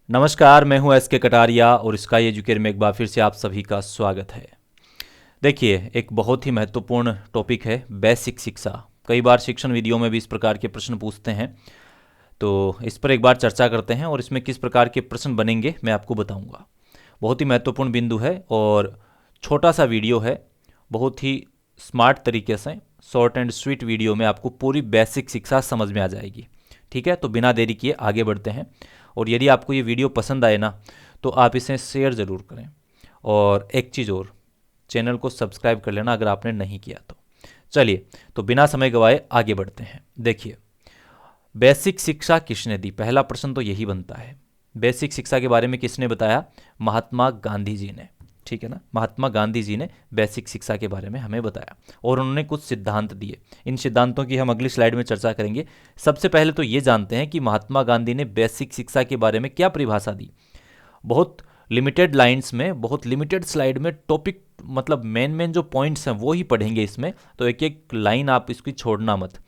नमस्कार, मैं हूं एस के कटारिया और स्काई एजुकेटर में एक बार फिर से आप सभी का स्वागत है। देखिए, एक बहुत ही महत्वपूर्ण टॉपिक है बेसिक शिक्षा। कई बार शिक्षण वीडियो में भी इस प्रकार के प्रश्न पूछते हैं, तो इस पर एक बार चर्चा करते हैं और इसमें किस प्रकार के प्रश्न बनेंगे मैं आपको बताऊंगा। बहुत ही महत्वपूर्ण बिंदु है और छोटा सा वीडियो है, बहुत ही स्मार्ट तरीके से शॉर्ट एंड स्वीट वीडियो में आपको पूरी बेसिक शिक्षा समझ में आ जाएगी। ठीक है, तो बिना देरी किए आगे बढ़ते हैं। और यदि आपको ये वीडियो पसंद आए ना, तो आप इसे शेयर ज़रूर करें। और एक चीज़ और, चैनल को सब्सक्राइब कर लेना अगर आपने नहीं किया तो। चलिए, तो बिना समय गवाए आगे बढ़ते हैं। देखिए, बेसिक शिक्षा किसने दी? पहला प्रश्न तो यही बनता है। बेसिक शिक्षा के बारे में किसने बताया? महात्मा गांधी जी ने। ठीक है ना, महात्मा गांधी जी ने बेसिक शिक्षा के बारे में हमें बताया और उन्होंने कुछ सिद्धांत दिए। इन सिद्धांतों की हम अगली स्लाइड में चर्चा करेंगे। सबसे पहले तो ये जानते हैं कि महात्मा गांधी ने बेसिक शिक्षा के बारे में क्या परिभाषा दी। बहुत लिमिटेड लाइंस में, बहुत लिमिटेड स्लाइड में टॉपिक, मतलब मेन मेन जो पॉइंट्स हैं वो ही पढ़ेंगे इसमें, तो एक एक लाइन आप इसकी छोड़ना मत।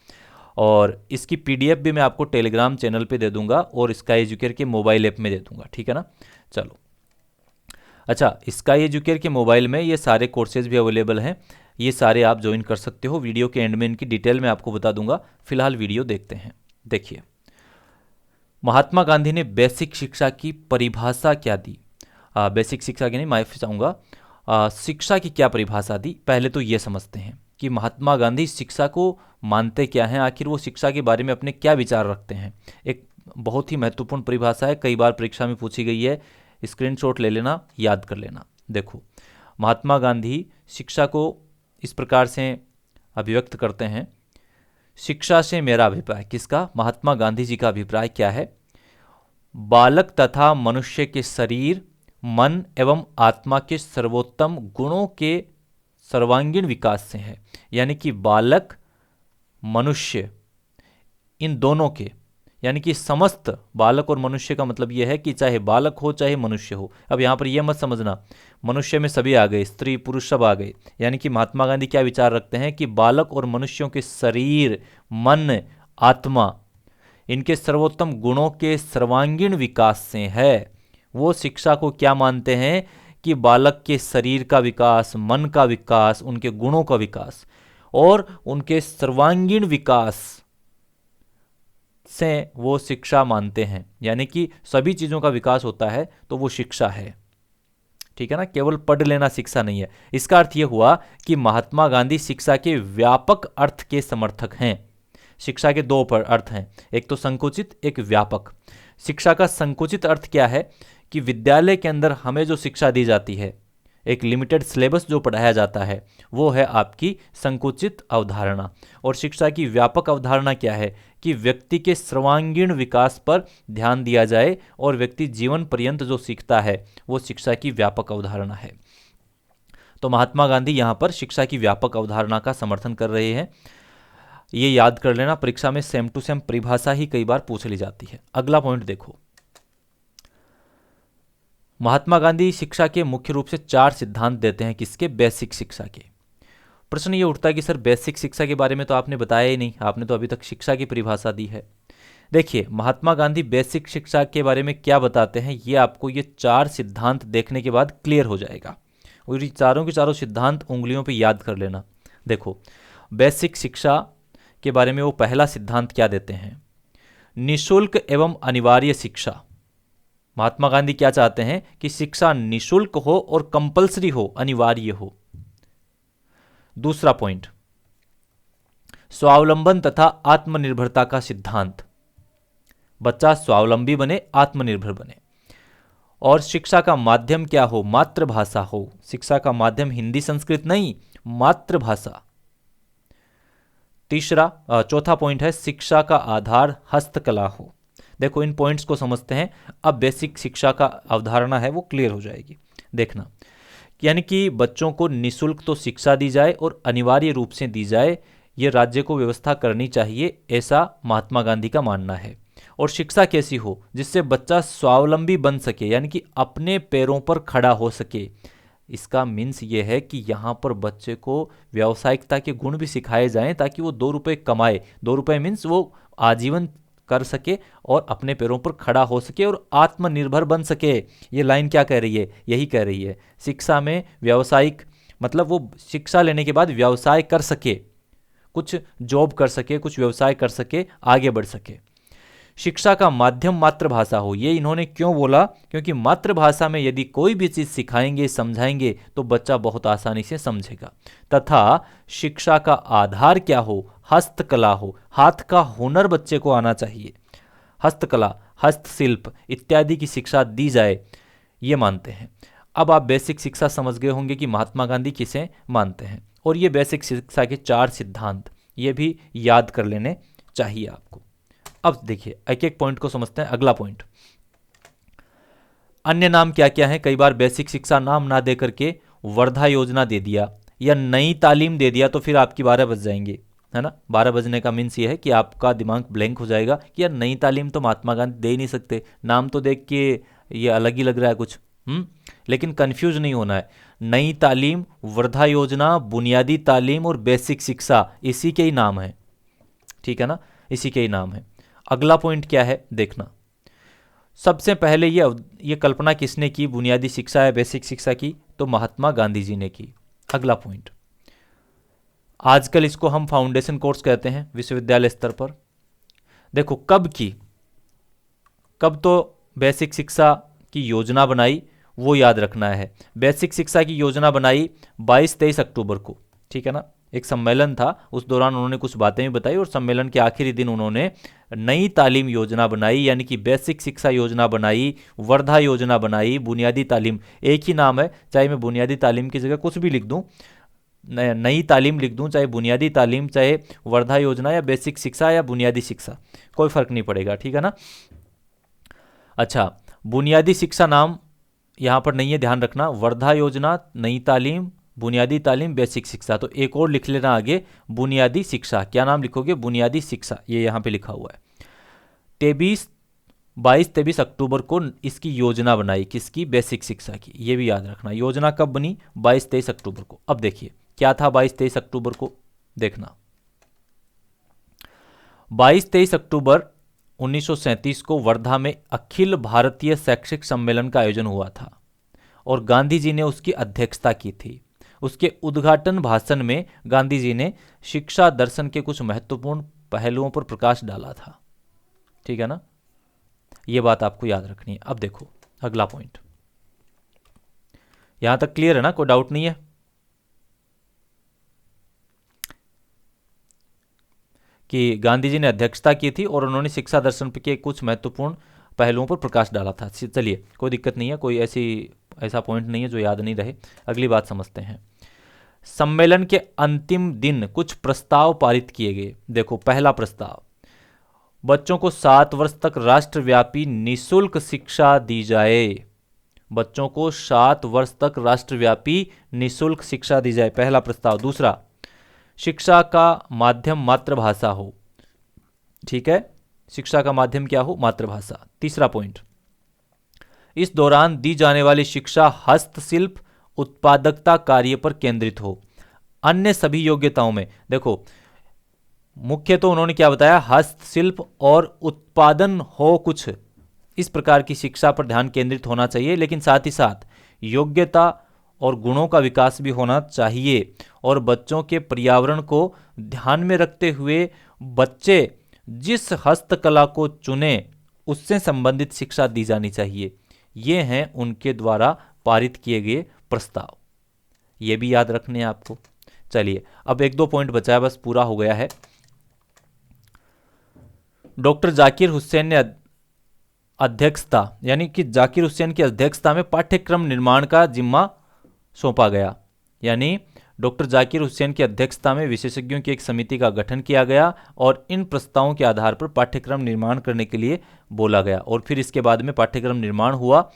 और इसकी पीडीएफ भी मैं आपको टेलीग्राम चैनल पे दे दूंगा और स्काई एजुकेयर के मोबाइल ऐप में दे दूंगा। ठीक है ना, चलो। अच्छा, स्काई एजुकेयर के मोबाइल में ये सारे कोर्सेज भी अवेलेबल हैं, ये सारे आप ज्वाइन कर सकते हो। वीडियो के एंड में इनकी डिटेल में आपको बता दूंगा। फिलहाल वीडियो देखते हैं। देखिए, महात्मा गांधी ने बेसिक शिक्षा की परिभाषा क्या दी? बेसिक शिक्षा की नहीं, माफ़ी चाहूँगा, शिक्षा की क्या परिभाषा दी, पहले तो ये समझते हैं कि महात्मा गांधी शिक्षा को मानते क्या हैं, आखिर वो शिक्षा के बारे में अपने क्या विचार रखते हैं। एक बहुत ही महत्वपूर्ण परिभाषा है, कई बार परीक्षा में पूछी गई है। स्क्रीनशॉट ले लेना, याद कर लेना। देखो, महात्मा गांधी शिक्षा को इस प्रकार से अभिव्यक्त करते हैं। शिक्षा से मेरा अभिप्राय, किसका? महात्मा गांधी जी का अभिप्राय क्या है? बालक तथा मनुष्य के शरीर, मन एवं आत्मा के सर्वोत्तम गुणों के सर्वांगीण विकास से है। यानी कि बालक, मनुष्य, इन दोनों के, यानी कि समस्त बालक और मनुष्य का मतलब यह है कि चाहे बालक हो चाहे मनुष्य हो। अब यहाँ पर यह मत समझना मनुष्य में सभी आ गए, स्त्री पुरुष सब आ गए। यानी कि महात्मा गांधी क्या विचार रखते हैं कि बालक और मनुष्यों के शरीर, मन, आत्मा, इनके सर्वोत्तम गुणों के सर्वांगीण विकास से है। वो शिक्षा को क्या मानते हैं कि बालक के शरीर का विकास, मन का विकास, उनके गुणों का विकास और उनके सर्वांगीण विकास से वो शिक्षा मानते हैं। यानी कि सभी चीज़ों का विकास होता है तो वो शिक्षा है। ठीक है ना, केवल पढ़ लेना शिक्षा नहीं है। इसका अर्थ यह हुआ कि महात्मा गांधी शिक्षा के व्यापक अर्थ के समर्थक हैं। शिक्षा के दो अर्थ हैं, एक तो संकुचित, एक व्यापक। शिक्षा का संकुचित अर्थ क्या है कि विद्यालय के अंदर हमें जो शिक्षा दी जाती है, एक लिमिटेड सिलेबस जो पढ़ाया जाता है, वो है आपकी संकुचित अवधारणा। और शिक्षा की व्यापक अवधारणा क्या है कि व्यक्ति के सर्वांगीण विकास पर ध्यान दिया जाए और व्यक्ति जीवन पर्यंत जो सीखता है वो शिक्षा की व्यापक अवधारणा है। तो महात्मा गांधी यहाँ पर शिक्षा की व्यापक अवधारणा का समर्थन कर रहे हैं। ये याद कर लेना, परीक्षा में सेम टू सेम परिभाषा ही कई बार पूछ ली जाती है। अगला पॉइंट देखो, महात्मा गांधी शिक्षा के मुख्य रूप से 4 सिद्धांत देते हैं। किसके? बेसिक शिक्षा के। प्रश्न ये उठता है कि सर बेसिक शिक्षा के बारे में तो आपने बताया ही नहीं, आपने तो अभी तक शिक्षा की परिभाषा दी है। देखिए, महात्मा गांधी बेसिक शिक्षा के बारे में क्या बताते हैं, ये आपको ये 4 सिद्धांत देखने के बाद क्लियर हो जाएगा। और ये चारों के चारों सिद्धांत उंगलियों पे याद कर लेना। देखो, बेसिक शिक्षा के बारे में वो पहला सिद्धांत क्या देते हैं? निशुल्क एवं अनिवार्य शिक्षा। महात्मा गांधी क्या चाहते हैं कि शिक्षा निशुल्क हो और कंपलसरी हो, अनिवार्य हो। दूसरा पॉइंट, स्वावलंबन तथा आत्मनिर्भरता का सिद्धांत। बच्चा स्वावलंबी बने, आत्मनिर्भर बने। और शिक्षा का माध्यम क्या हो? मातृभाषा हो। शिक्षा का माध्यम हिंदी संस्कृत नहीं, मातृभाषा। चौथा पॉइंट है, शिक्षा का आधार हस्तकला हो। देखो, इन पॉइंट्स को समझते हैं, अब बेसिक शिक्षा का अवधारणा है वो क्लियर हो जाएगी। देखना, यानी कि बच्चों को निशुल्क तो शिक्षा दी जाए और अनिवार्य रूप से दी जाए, ये राज्य को व्यवस्था करनी चाहिए, ऐसा महात्मा गांधी का मानना है। और शिक्षा कैसी हो? जिससे बच्चा स्वावलंबी बन सके, यानी कि अपने पैरों पर खड़ा हो सके। इसका मीन्स ये है कि यहाँ पर बच्चे को व्यावसायिकता के गुण भी सिखाए जाएं ताकि वो 2 रुपये कमाए। 2 रुपये मीन्स वो आजीवन कर सके और अपने पैरों पर खड़ा हो सके और आत्मनिर्भर बन सके। ये लाइन क्या कह रही है? यही कह रही है, शिक्षा में व्यावसायिक मतलब वो शिक्षा लेने के बाद व्यवसाय कर सके, कुछ जॉब कर सके, कुछ व्यवसाय कर सके, आगे बढ़ सके। शिक्षा का माध्यम मातृभाषा हो, ये इन्होंने क्यों बोला? क्योंकि मातृभाषा में यदि कोई भी चीज़ सिखाएंगे, समझाएंगे तो बच्चा बहुत आसानी से समझेगा। तथा शिक्षा का आधार क्या हो? हस्तकला हो, हाथ का हुनर बच्चे को आना चाहिए। हस्तकला, हस्तशिल्प इत्यादि की शिक्षा दी जाए, ये मानते हैं। अब आप बेसिक शिक्षा समझ गए होंगे कि महात्मा गांधी किसे मानते हैं, और ये बेसिक शिक्षा के 4 सिद्धांत ये भी याद कर लेने चाहिए आपको। अब देखिए एक एक पॉइंट को समझते हैं। अगला पॉइंट, अन्य नाम क्या क्या है? कई बार बेसिक शिक्षा नाम ना दे करके वर्धा योजना दे दिया या नई तालीम दे दिया तो फिर आपकी 12 बज जाएंगे, है ना। 12 बजने का मीन्स ये है कि आपका दिमाग ब्लैंक हो जाएगा कि यार नई तालीम तो महात्मा गांधी दे ही नहीं सकते, नाम तो देख के ये अलग ही लग रहा है कुछ। लेकिन कंफ्यूज नहीं होना है, नई तालीम, वर्धा योजना, बुनियादी तालीम और बेसिक शिक्षा इसी के ही नाम है, ठीक है ना, इसी के ही नाम है। अगला पॉइंट क्या है देखना। सबसे पहले ये कल्पना किसने की बुनियादी शिक्षा या बेसिक शिक्षा की? तो महात्मा गांधी जी ने की। अगला पॉइंट, आजकल इसको हम फाउंडेशन कोर्स कहते हैं विश्वविद्यालय स्तर पर। देखो कब की, कब तो बेसिक शिक्षा की योजना बनाई वो याद रखना है। बेसिक शिक्षा की योजना बनाई 22-23 अक्टूबर को, ठीक है ना। एक सम्मेलन था, उस दौरान उन्होंने कुछ बातें भी बताई और सम्मेलन के आखिरी दिन उन्होंने नई तालीम योजना बनाई, यानी कि बेसिक शिक्षा योजना बनाई, वर्धा योजना बनाई, बुनियादी तालीम, एक ही नाम है, चाहे मैं बुनियादी तालीम की जगह कुछ भी लिख दूं, नई तालीम लिख दूं, चाहे बुनियादी तालीम, चाहे वर्धा योजना या बेसिक शिक्षा या बुनियादी शिक्षा, कोई फर्क नहीं पड़ेगा, ठीक है ना। अच्छा, बुनियादी शिक्षा नाम यहां पर नहीं है, ध्यान रखना, वर्धा योजना, नई तालीम, बुनियादी तालीम, बेसिक शिक्षा। तो एक और लिख लेना आगे, बुनियादी शिक्षा। क्या नाम लिखोगे? बुनियादी शिक्षा, ये यहां पे लिखा हुआ है। 22-23 अक्टूबर को इसकी योजना बनाई, किसकी? बेसिक शिक्षा की। ये भी याद रखना, योजना कब बनी? 22-23 अक्टूबर को। अब देखिए क्या था 22-23 अक्टूबर को, देखना 22-23 अक्टूबर 1937 को वर्धा में अखिल भारतीय शैक्षिक सम्मेलन का आयोजन हुआ था और गांधी जी ने उसकी अध्यक्षता की थी। उसके उद्घाटन भाषण में गांधी जी ने शिक्षा दर्शन के कुछ महत्वपूर्ण पहलुओं पर प्रकाश डाला था, ठीक है ना। यह बात आपको याद रखनी है। अब देखो अगला पॉइंट, यहां तक क्लियर है ना, कोई डाउट नहीं है? कि गांधी जी ने अध्यक्षता की थी और उन्होंने शिक्षा दर्शन के कुछ महत्वपूर्ण पहलुओं पर प्रकाश डाला था। चलिए कोई दिक्कत नहीं है, कोई ऐसा पॉइंट नहीं है जो याद नहीं रहे। अगली बात समझते हैं। सम्मेलन के अंतिम दिन कुछ प्रस्ताव पारित किए गए। देखो पहला प्रस्ताव, बच्चों को 7 वर्ष तक राष्ट्रव्यापी निःशुल्क शिक्षा दी जाए। बच्चों को 7 वर्ष तक राष्ट्रव्यापी निःशुल्क शिक्षा दी जाए, पहला प्रस्ताव। दूसरा, शिक्षा का माध्यम मातृभाषा हो, ठीक है, शिक्षा का माध्यम क्या हो? मातृभाषा। तीसरा पॉइंट, इस दौरान दी जाने वाली शिक्षा हस्तशिल्प उत्पादकता कार्य पर केंद्रित हो। अन्य सभी योग्यताओं में, देखो मुख्य तो उन्होंने क्या बताया? हस्तशिल्प और उत्पादन हो, कुछ इस प्रकार की शिक्षा पर ध्यान केंद्रित होना चाहिए, लेकिन साथ ही साथ योग्यता और गुणों का विकास भी होना चाहिए। और बच्चों के पर्यावरण को ध्यान में रखते हुए बच्चे जिस हस्तकला को चुने उससे संबंधित शिक्षा दी जानी चाहिए। ये हैं उनके द्वारा पारित किए गए प्रस्ताव, ये भी याद रखने हैं आपको। चलिए अब 1-2 पॉइंट बचा है, बस पूरा हो गया है। डॉक्टर जाकिर हुसैन ने अध्यक्षता, यानी कि जाकिर हुसैन की अध्यक्षता में पाठ्यक्रम निर्माण का जिम्मा सौंपा गया। यानी डॉक्टर जाकिर हुसैन की अध्यक्षता में विशेषज्ञों की एक समिति का गठन किया गया और इन प्रस्तावों के आधार पर पाठ्यक्रम निर्माण करने के लिए बोला गया। और फिर इसके बाद में पाठ्यक्रम निर्माण हुआ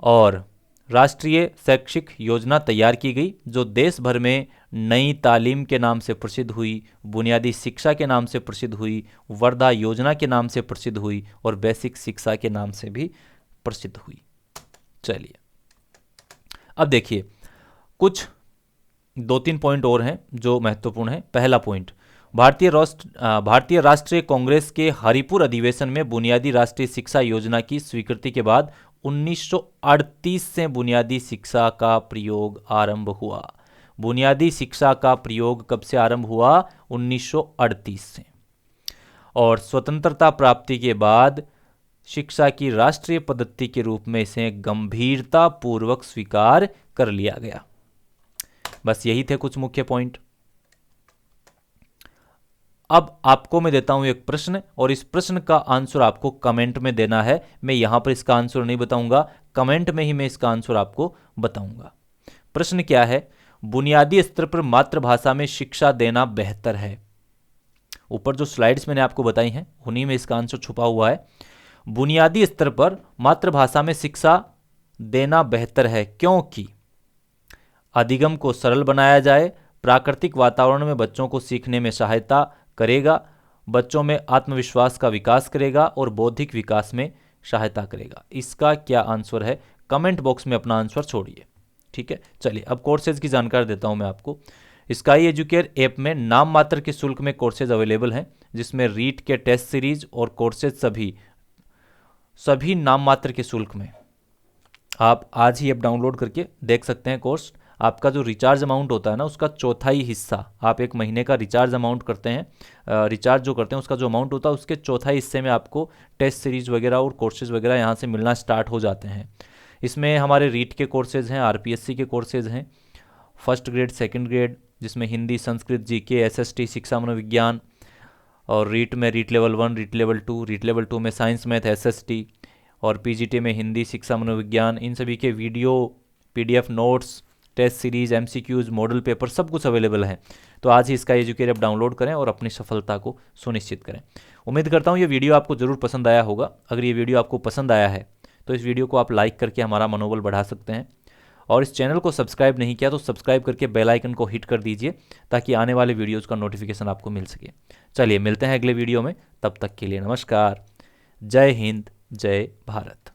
और राष्ट्रीय शैक्षिक योजना तैयार की गई, जो देश भर में नई तालीम के नाम से प्रसिद्ध हुई, बुनियादी शिक्षा के नाम से प्रसिद्ध हुई, वर्धा योजना के नाम से प्रसिद्ध हुई और बेसिक शिक्षा के नाम से भी प्रसिद्ध हुई। चलिए अब देखिए कुछ 2-3 पॉइंट और हैं जो महत्वपूर्ण हैं। पहला पॉइंट, भारतीय राष्ट्रीय कांग्रेस के हरिपुर अधिवेशन में बुनियादी राष्ट्रीय शिक्षा योजना की स्वीकृति के बाद 1938 से बुनियादी शिक्षा का प्रयोग आरंभ हुआ। बुनियादी शिक्षा का प्रयोग कब से आरंभ हुआ? 1938 से। और स्वतंत्रता प्राप्ति के बाद शिक्षा की राष्ट्रीय पद्धति के रूप में इसे गंभीरता पूर्वक स्वीकार कर लिया गया। बस यही थे कुछ मुख्य पॉइंट। अब आपको मैं देता हूं एक प्रश्न, और इस प्रश्न का आंसर आपको कमेंट में देना है। मैं यहां पर इसका आंसर नहीं बताऊंगा, कमेंट में ही मैं इसका आंसर आपको बताऊंगा। प्रश्न क्या है? बुनियादी स्तर पर मातृभाषा में शिक्षा देना बेहतर है। ऊपर जो स्लाइड्स मैंने आपको बताई हैं उन्हीं में इसका आंसर छुपा हुआ है। बुनियादी स्तर पर मातृभाषा में शिक्षा देना बेहतर है क्योंकि अधिगम को सरल बनाया जाए, प्राकृतिक वातावरण में बच्चों को सीखने में सहायता करेगा, बच्चों में आत्मविश्वास का विकास करेगा और बौद्धिक विकास में सहायता करेगा। इसका क्या आंसर है? कमेंट बॉक्स में अपना आंसर छोड़िए। ठीक है, चलिए अब कोर्सेज की जानकारी देता हूं मैं आपको। स्काई एजुकेयर ऐप में नाम मात्र के शुल्क में कोर्सेज अवेलेबल हैं, जिसमें रीट के टेस्ट सीरीज और कोर्सेज सभी नाम मात्र के शुल्क में। आप आज ही ऐप डाउनलोड करके देख सकते हैं कोर्स। आपका जो रिचार्ज अमाउंट होता है ना, उसका चौथाई हिस्सा, आप एक महीने का रिचार्ज अमाउंट करते हैं, रिचार्ज जो करते हैं उसका जो अमाउंट होता है उसके चौथाई हिस्से में आपको टेस्ट सीरीज वगैरह और कोर्सेज वगैरह यहाँ से मिलना स्टार्ट हो जाते हैं। इसमें हमारे रीट के कोर्सेज हैं, आरपीएससी के कोर्सेज हैं, फर्स्ट ग्रेड, सेकंड ग्रेड, जिसमें हिंदी, संस्कृत, जीके, एसएसटी, शिक्षा मनोविज्ञान, और रीट में REET level 1, REET level 2, REET level 2 में साइंस, मैथ, एसएसटी, और पीजीटी में हिंदी, शिक्षा मनोविज्ञान। इन सभी के video, PDF notes, test series, MCQs, model paper सब कुछ अवेलेबल है। तो आज ही इसका एजुकेयर ऐप डाउनलोड करें और अपनी सफलता को सुनिश्चित करें। उम्मीद करता हूँ ये वीडियो आपको ज़रूर पसंद आया होगा। अगर ये वीडियो आपको पसंद आया है तो इस वीडियो को आप लाइक करके हमारा मनोबल बढ़ा सकते हैं, और इस चैनल को सब्सक्राइब नहीं किया तो सब्सक्राइब करके बेल आइकन को हिट कर दीजिए ताकि आने वाले वीडियोज़ का नोटिफिकेशन आपको मिल सके। चलिए मिलते हैं अगले वीडियो में, तब तक के लिए नमस्कार। जय हिंद, जय भारत।